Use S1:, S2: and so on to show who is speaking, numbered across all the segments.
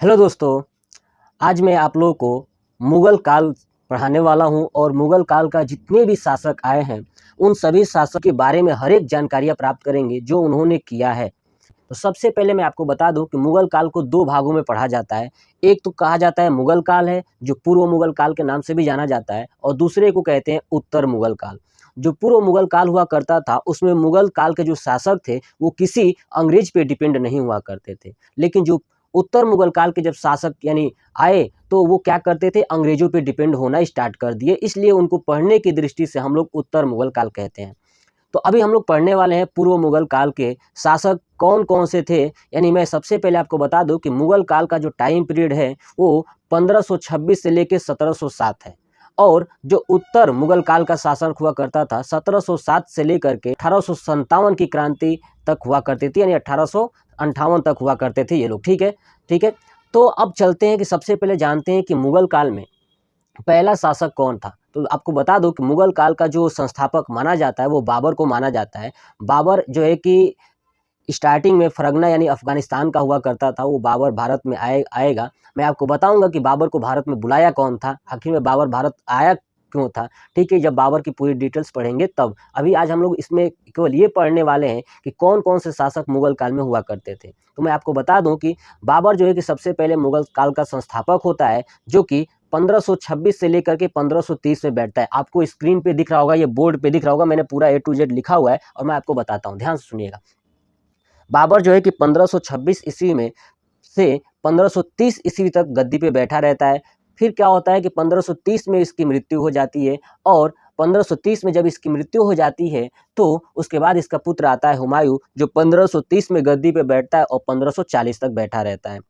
S1: Hello दोस्तों, आज मैं आप लोगों को मुग़ल काल पढ़ाने वाला हूं और मुग़ल काल का जितने भी शासक आए हैं, उन सभी शासक के बारे में हर एक जानकारियाँ प्राप्त करेंगे जो उन्होंने किया है। तो सबसे पहले मैं आपको बता दूं कि मुग़ल काल को 2 भागों में पढ़ा जाता है। एक तो कहा जाता है मुग़ल काल है, जो पूर्व मुग़ल काल के नाम से भी जाना जाता है और दूसरे को कहते हैं उत्तर मुग़ल काल। जो पूर्व मुग़ल काल हुआ करता था, उसमें मुग़ल काल के जो शासक थे, वो किसी अंग्रेज पे डिपेंड नहीं हुआ करते थे। लेकिन जो उत्तर मुग़ल काल के जब शासक यानी आए, तो वो क्या करते थे, अंग्रेज़ों पे डिपेंड होना स्टार्ट कर दिए, इसलिए उनको पढ़ने की दृष्टि से हम लोग उत्तर मुग़ल काल कहते हैं। तो अभी हम लोग पढ़ने वाले हैं पूर्व मुग़ल काल के शासक कौन-कौन से थे। यानी मैं सबसे पहले आपको बता दूँ कि मुग़ल काल का जो टाइम पीरियड है, वो 1526 से लेके 1707 है और जो उत्तर मुग़ल काल का शासक हुआ करता था, 1707 से लेकर के 1857 की क्रांति तक हुआ करती थी, यानी 1858 तक हुआ करते थे ये लोग, ठीक है? ठीक है? तो अब चलते हैं कि सबसे पहले जानते हैं कि मुग़ल काल में पहला शासक कौन था? तो आपको बता दूँ कि मुग़ल काल का जो संस्थापक माना जाता है, वो बाबर को माना जाता है। बाबर जो है कि स्टार्टिंग में फरगना यानी अफ़गानिस्तान का हुआ करता था, वो बाबर भारत में आएगा। मैं आपको बताऊँगा कि बाबर को भारत में बुलाया कौन था? आखिर में बाबर भारत आया क्यों था? ठीक है, जब बाबर की पूरी डिटेल्स पढ़ेंगे तब। अभी आज हम लोग इसमें केवल ये पढ़ने वाले हैं कि कौन-कौन से शासक मुग़ल काल में हुआ करते थे। तो मैं आपको बता दूँ कि बाबर जो है कि सबसे पहले मुग़ल काल का संस्थापक होता है, जो कि 1526 से लेकर के 1530 में बैठता है। आपको स्क्रीन पे दिख रहा होगा, ये बोर्ड पे दिख रहा होगा, मैंने पूरा ए टू ज़ेड लिखा हुआ है और मैं आपको बताता हूँ, ध्यान से सुनिएगा। बाबर जो है कि 1526 ईस्वी में से 1530 ईस्वी तक गद्दी पे बैठा रहता है। फिर क्या होता है कि 1530 में इसकी मृत्यु हो जाती है और 1530 में जब इसकी मृत्यु हो जाती है, तो उसके बाद इसका पुत्र आता है हुमायूँ, जो 1530 में गद्दी पे बैठता है और 1540 तक बैठा रहता है।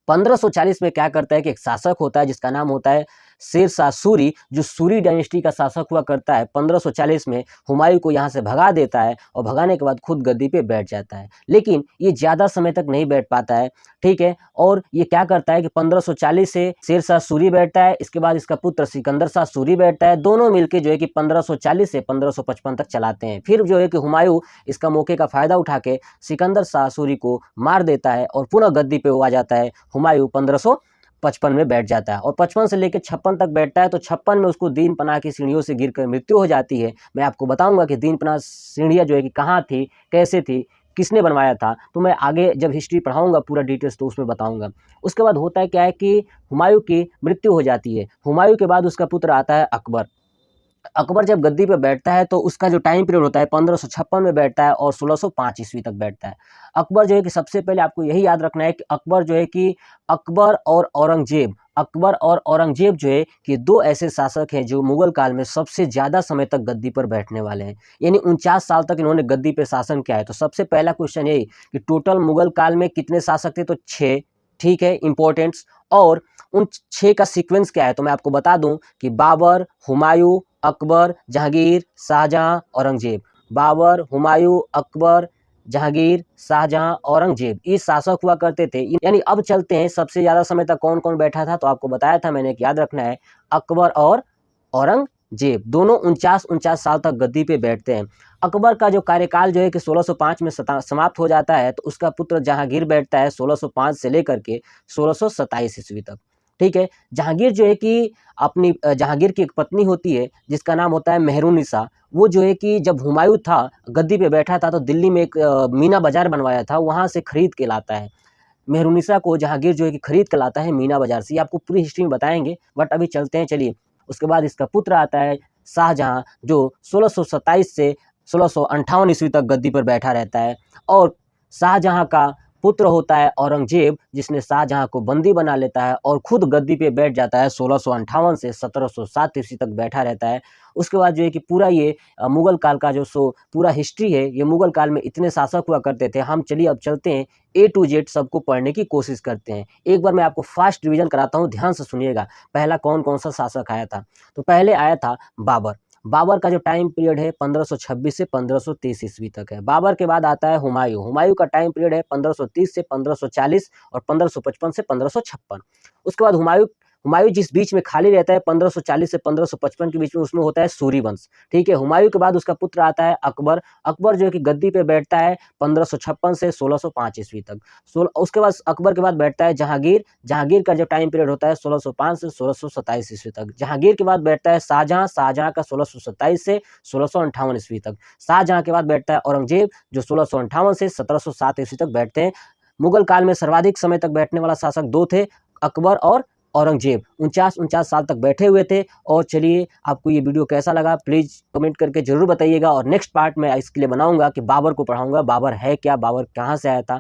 S1: 1540 में क्या करता है कि एक शासक होता है जिसका नाम होता है शेर शाह सूरी, जो सूरी डायनेस्टी का शासक हुआ करता है। 1540 में हुमायूँ को यहाँ से भगा देता है और भगाने के बाद खुद गद्दी पे बैठ जाता है। लेकिन ये ज़्यादा समय तक नहीं बैठ पाता है, ठीक है? और ये क्या करता है कि 1540 से शेर शाह सूरी बैठता है, इसके बाद इसका पुत्र सिकंदर शाह सूरी बैठता है। दोनों मिलके जो है कि 1540 से 1555 तक चलाते हैं। फिर जो है कि हुमायूँ इसका मौके का फ़ायदा उठा के सिकंदर शाह सूरी को मार देता है और पुनः गद्दी पे वो आ जाता है। हुमायूँ 1555 में बैठ जाता है और 55 से लेकर 56 तक बैठता है। तो 56 में उसको दीन पनाह की सीढ़ियों से गिरकर मृत्यु हो जाती है। मैं आपको बताऊंगा कि दीन पनाह सीढ़ियाँ जो है कि कहाँ थी, कैसे थी, किसने बनवाया था, तो मैं आगे जब हिस्ट्री पढ़ाऊंगा पूरा डिटेल्स तो उसमें बताऊंगा। उसके बाद होता है क्या है कि हुमायूँ की मृत्यु हो जाती है। हुमायूँ के बाद उसका पुत्र आता है अकबर। अकबर जब गद्दी पे बैठता है तो उसका जो टाइम पीरियड होता है 1556 में बैठता है और 1605 ईस्वी तक बैठता है। अकबर जो है कि सबसे पहले आपको यही याद रखना है कि अकबर जो है कि अकबर और औरंगजेब जो है कि दो ऐसे शासक हैं जो मुगल काल में सबसे ज़्यादा समय तक गद्दी पर बैठने वाले हैं। यानी 49 साल तक इन्होंने गद्दी पे शासन किया है। तो सबसे पहला क्वेश्चन यही कि टोटल मुगल काल में कितने शासक थे? तो 6, ठीक है, इंपॉर्टेंट्स। और उन 6 का सीक्वेंस क्या है? तो मैं आपको बता दूं कि बाबर, हुमायूं, अकबर, जहांगीर, शाहजहां, औरंगजेब। बाबर, हुमायूं, अकबर, जहांगीर, शाहजहां, औरंगजेब, ये शासक हुआ करते थे। यानी अब चलते हैं सबसे ज़्यादा समय तक कौन कौन बैठा था। तो आपको बताया था मैंने कि याद रखना है, अकबर और औरंगजेब दोनों 49 साल तक गद्दी पे बैठते हैं। अकबर का जो कार्यकाल जो है कि 1605 में समाप्त हो जाता है, तो उसका पुत्र जहांगीर बैठता है 1605 से लेकर के 1627 ईस्वी तक, ठीक है। जहांगीर जो है कि अपनी जहांगीर की एक पत्नी होती है जिसका नाम होता है मेहरुन्निसा। वो जो है कि जब हुमायूं था गद्दी पे बैठा था तो दिल्ली में एक मीना बाजार बनवाया था, वहाँ से खरीद के लाता है। मेहरुन्निसा को जहांगीर जो है कि खरीद के लाता है मीना बाजार से। ये आपको पूरी हिस्ट्री में बताएंगे, बट अभी चलते हैं, चलिए। उसके बाद इसका पुत्र आता है शाहजहां, जो 1627 से 1658 ईस्वी तक गद्दी पर बैठा रहता है। और शाहजहां का पुत्र होता है औरंगजेब, जिसने शाहजहां को बंदी बना लेता है और खुद गद्दी पे बैठ जाता है। 1658 से 1707 ईस्वी तक बैठा रहता है। उसके बाद जो है कि पूरा ये मुगल काल का जो पूरा हिस्ट्री है, ये मुगल काल में इतने शासक हुआ करते थे। हम चलिए अब चलते हैं ए टू जेड सबको पढ़ने की कोशिश करते हैं। एक बार मैं आपको फास्ट रिवीजन कराता हूँ, ध्यान से सुनिएगा। पहला कौन कौन सा शासक आया था? तो पहले आया था बाबर। बाबर का जो टाइम पीरियड है 1526 से 1530 ईस्वी तक है। बाबर के बाद आता है हुमायूं। हुमायूं का टाइम पीरियड है 1530 से 1540 और 1555 से 1556। उसके बाद हुमायूं हुमायूं जिस बीच में खाली रहता है 1540 से 1555 के बीच में, उसमें होता है सूरी वंश। ठीक है, हुमायूं के बाद उसका पुत्र आता है अकबर। अकबर जो है कि गद्दी पे बैठता है 1556 से 1605 ईस्वी तक। उसके बाद अकबर के बाद बैठता है जहांगीर। जहांगीर का जो टाइम पीरियड होता है 1605 से 1627 ईस्वी तक। जहांगीर के बाद बैठता है शाहजहां। शाहजहां का 1627 से 1658 ईस्वी तक। शाहजहां के बाद बैठता है औरंगजेब, जो 1658 से 1707 ईस्वी तक बैठते हैं। मुगल काल में सर्वाधिक समय तक बैठने वाला शासक दो थे, अकबर और औरंगजेब। 49 साल तक बैठे हुए थे। और चलिए, आपको ये वीडियो कैसा लगा प्लीज़ कमेंट करके ज़रूर बताइएगा। और नेक्स्ट पार्ट में इसके लिए बनाऊंगा कि बाबर को पढ़ाऊंगा, बाबर है क्या, बाबर कहाँ से आया था।